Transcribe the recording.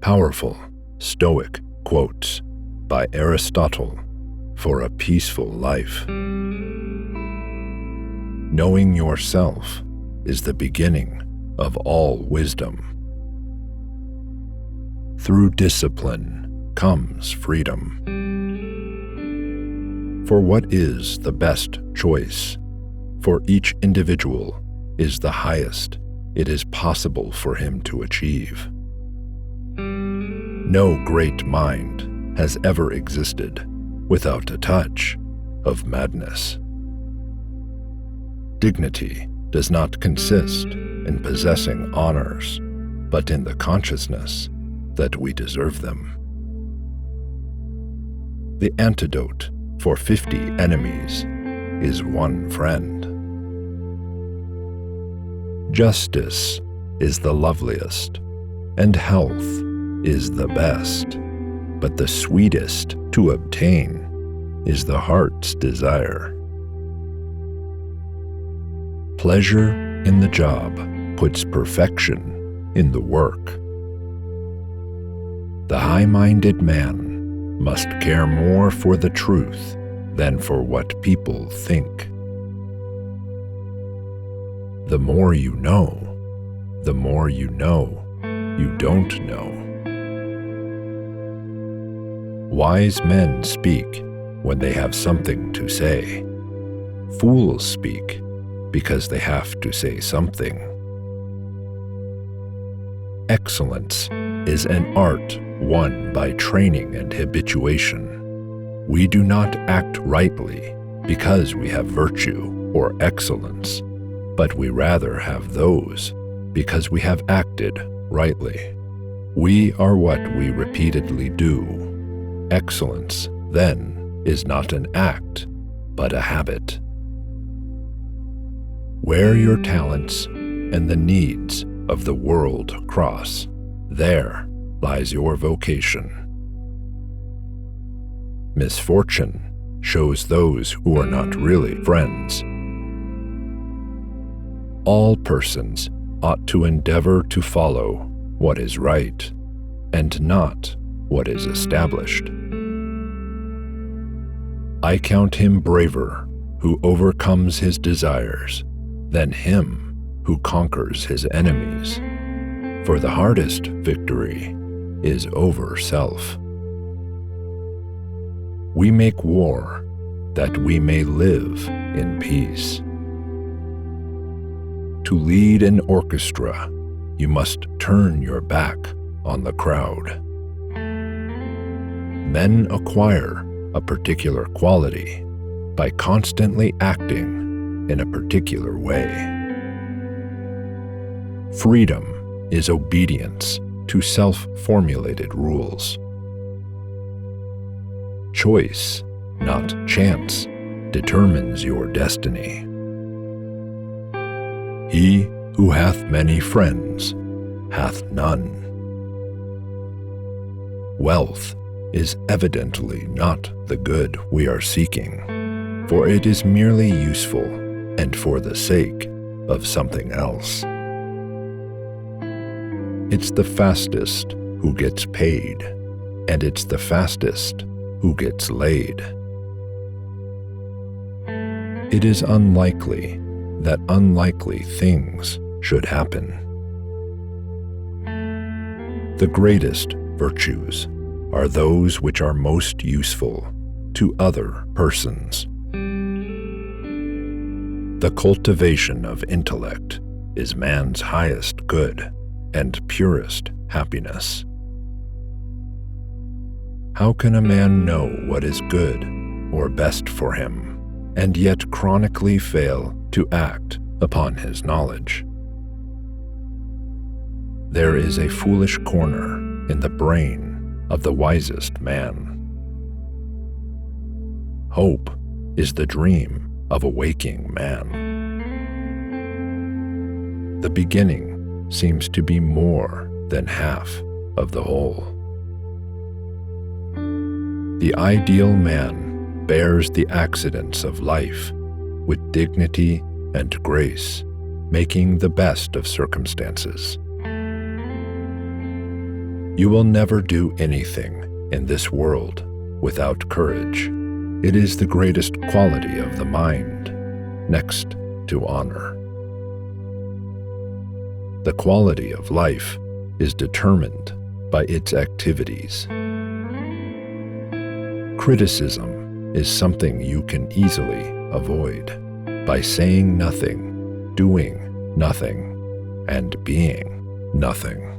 Powerful Stoic quotes by Aristotle for a peaceful life. Knowing yourself is the beginning of all wisdom. Through discipline comes freedom. For what is the best choice for each individual is the highest it is possible for him to achieve. No great mind has ever existed without a touch of madness. Dignity does not consist in possessing honors, but in the consciousness that we deserve them. The antidote for 50 enemies is one friend. Justice is the loveliest, and health is the best, but the sweetest to obtain is the heart's desire. Pleasure in the job puts perfection in the work. The high-minded man must care more for the truth than for what people think. The more you know you don't know. Wise men speak when they have something to say. Fools speak because they have to say something. Excellence is an art won by training and habituation. We do not act rightly because we have virtue or excellence, but we rather have those because we have acted rightly. We are what we repeatedly do. Excellence, then, is not an act, but a habit. Where your talents and the needs of the world cross, there lies your vocation. Misfortune shows those who are not really friends. All persons ought to endeavor to follow what is right and not what is established. I count him braver who overcomes his desires than him who conquers his enemies, for the hardest victory is over self. We make war that we may live in peace. To lead an orchestra, you must turn your back on the crowd. Men acquire a particular quality by constantly acting in a particular way. Freedom is obedience to self-formulated rules. Choice, not chance, determines your destiny. He who hath many friends hath none. Wealth is evidently not the good we are seeking, for it is merely useful and for the sake of something else. It's the fastest who gets paid, and it's the fastest who gets laid. It is unlikely that unlikely things should happen. The greatest virtues are those which are most useful to other persons. The cultivation of intellect is man's highest good and purest happiness. How can a man know what is good or best for him, and yet chronically fail to act upon his knowledge? There is a foolish corner in the brain of the wisest man. Hope is the dream of a waking man. The beginning seems to be more than half of the whole. The ideal man bears the accidents of life with dignity and grace, making the best of circumstances. You will never do anything in this world without courage. It is the greatest quality of the mind, next to honor. The quality of life is determined by its activities. Criticism is something you can easily avoid by saying nothing, doing nothing, and being nothing.